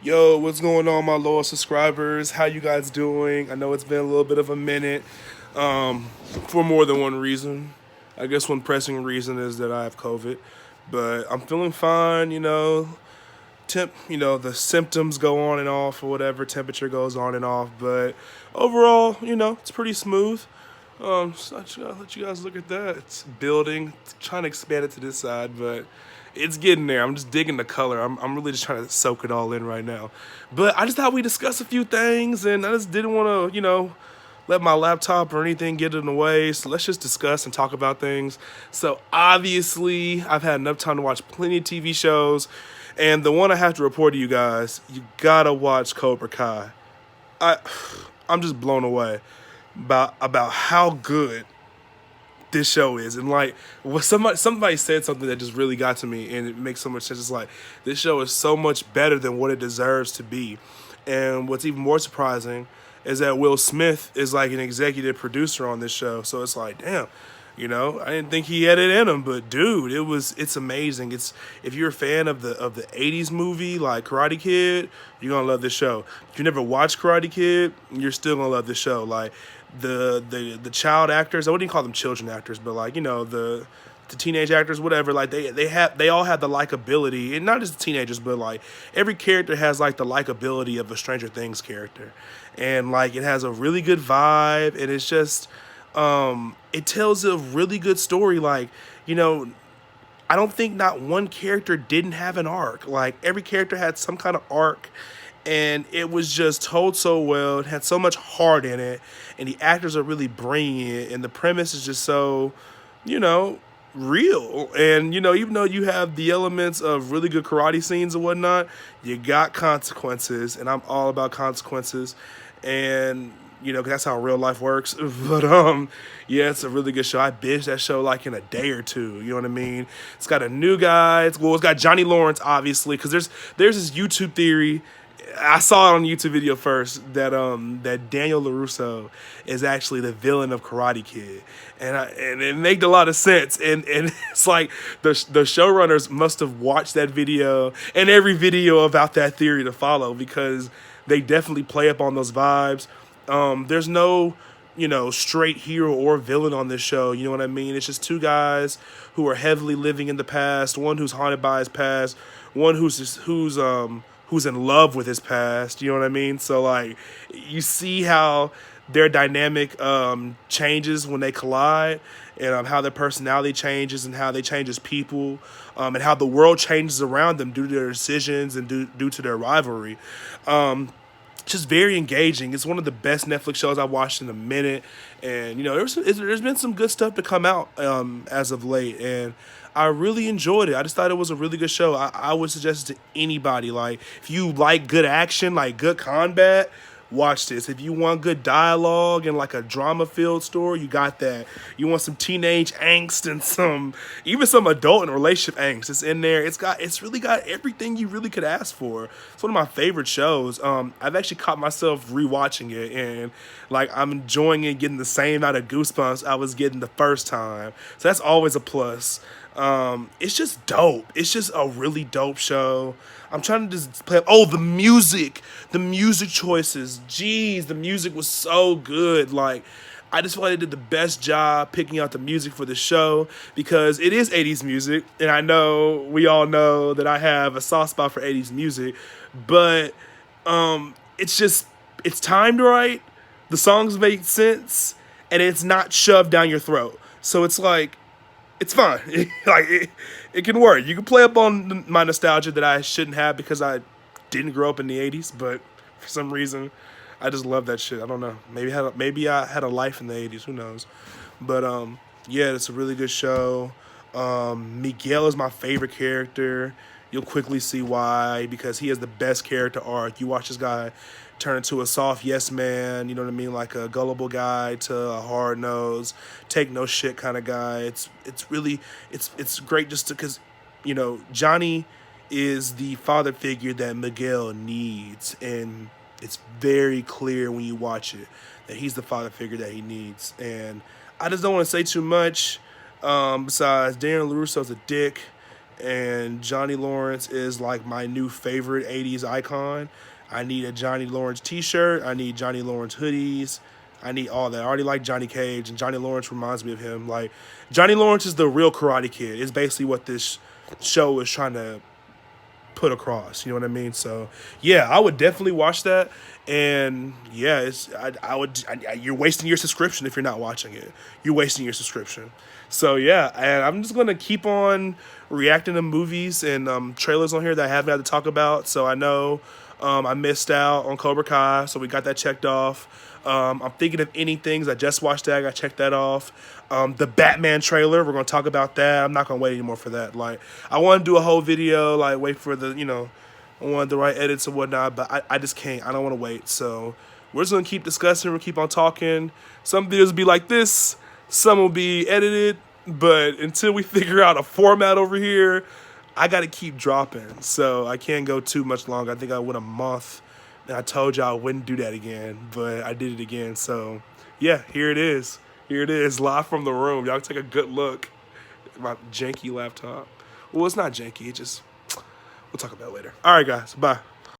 Yo, what's going on, my loyal subscribers? How you guys doing? I know it's been a little bit of a minute, um, for more than one reason. I guess one pressing reason is that I have COVID, but I'm feeling fine. The symptoms go on and off or whatever. Temperature goes on and off, but overall, it's pretty smooth. So I just gotta let you guys look at that. It's building, trying to expand it to this side, but it's getting there. I'm just digging the color. I'm really just trying to soak it all in right now. But I just thought we discuss a few things, and I just didn't want to, let my laptop or anything get in the way. So let's just discuss and talk about things. So obviously, I've had enough time to watch plenty of TV shows, and the one I have to report to you guys, you gotta watch Cobra Kai. I, I'm just blown away about how good this show is. And like, somebody said something that just really got to me, and it makes so much sense. It's like, this show is so much better than what it deserves to be. And what's even more surprising is that Will Smith is like an executive producer on this show. So it's like, damn, I didn't think he had it in him, but dude, it's amazing. It's, if you're a fan of the 80s movie like Karate Kid, you're gonna love this show. If you never watched Karate Kid, you're still gonna love this show. Like, the child actors, I wouldn't even call them children actors, but like, the teenage actors, whatever, like they all have the likability, and not just the teenagers, but like every character has like the likability of a Stranger Things character, and like it has a really good vibe, and it's just it tells a really good story. Like, you know, I don't think not one character didn't have an arc. Like, every character had some kind of arc, and it was just told so well. It had so much heart in it, and the actors are really bringing it, and the premise is just so, you know, real. And even though you have the elements of really good karate scenes and whatnot, you got consequences, and I'm all about consequences. And 'cause that's how real life works. But yeah, it's a really good show. I binged that show like in a day or two. You know what I mean? It's got a new guy. It's got Johnny Lawrence, obviously, because there's this YouTube theory. I saw it on a YouTube video first that Daniel LaRusso is actually the villain of Karate Kid, and it made a lot of sense. And it's like the showrunners must have watched that video and every video about that theory to follow, because they definitely play up on those vibes. There's no straight hero or villain on this show. You know what I mean? It's just two guys who are heavily living in the past. One who's haunted by his past. One who's in love with his past. You know what I mean? So like, you see how their dynamic changes when they collide, and how their personality changes, and how they change as people, and how the world changes around them due to their decisions and due to their rivalry. Just very engaging. It's one of the best Netflix shows I've watched in a minute, and there's been some good stuff to come out as of late, and I really enjoyed it. I just thought it was a really good show. I would suggest it to anybody. Like, if you like good action, like good combat, watch this. If you want good dialogue and like a drama-filled story, you got that. You want some teenage angst and even some adult and relationship angst, it's in there. It's really got everything you really could ask for. It's one of my favorite shows. I've actually caught myself rewatching it, and like, I'm enjoying it, getting the same amount of goosebumps I was getting the first time. So that's always a plus. It's just dope. It's just a really dope show. I'm trying to just play. Oh, the music choices. Jeez, the music was so good. Like, I just feel like they did the best job picking out the music for the show, because it is 80s music, and I know we all know that I have a soft spot for 80s music, but it's timed right. The songs make sense, and it's not shoved down your throat. So it's like, it's fine. Like, it can work. You can play up on my nostalgia that I shouldn't have, because I didn't grow up in the 80s, but for some reason I just love that shit. I don't know. Maybe I had a life in the 80s, who knows. But yeah, it's a really good show. Miguel is my favorite character. You'll quickly see why, because he has the best character arc. You watch this guy turn into a soft yes man, you know what I mean, like a gullible guy to a hard nose, take no shit kind of guy. It's great, just because Johnny is the father figure that Miguel needs, and it's very clear when you watch it that he's the father figure that he needs. And I just don't want to say too much. Besides, Darren LaRusso's a dick, and Johnny Lawrence is like my new favorite 80s icon. I need a Johnny Lawrence t-shirt. I need Johnny Lawrence hoodies. I need all that. I already like Johnny Cage, and Johnny Lawrence reminds me of him. Like, Johnny Lawrence is the real Karate Kid. It's basically what this show is trying to put across. You know what I mean? So, yeah, I would definitely watch that. And, yeah, you're wasting your subscription if you're not watching it. You're wasting your subscription. So, yeah, and I'm just going to keep on reacting to movies and trailers on here that I haven't had to talk about. So, I know I missed out on Cobra Kai, so we got that checked off. I'm thinking of Any Things. I just watched that. I got to check that off. The Batman trailer, we're going to talk about that. I'm not going to wait anymore for that. Like, I want to do a whole video, like, wait for the, I want the right edits and whatnot, but I just can't. I don't want to wait. So we're just going to keep discussing. We'll keep on talking. Some videos will be like this. Some will be edited. But until we figure out a format over here, I got to keep dropping. So I can't go too much longer. I think I went a month. And I told y'all I wouldn't do that again, but I did it again. So, yeah, here it is. Here it is, live from the room. Y'all take a good look at my janky laptop. Well, it's not janky. We'll talk about it later. All right, guys. Bye.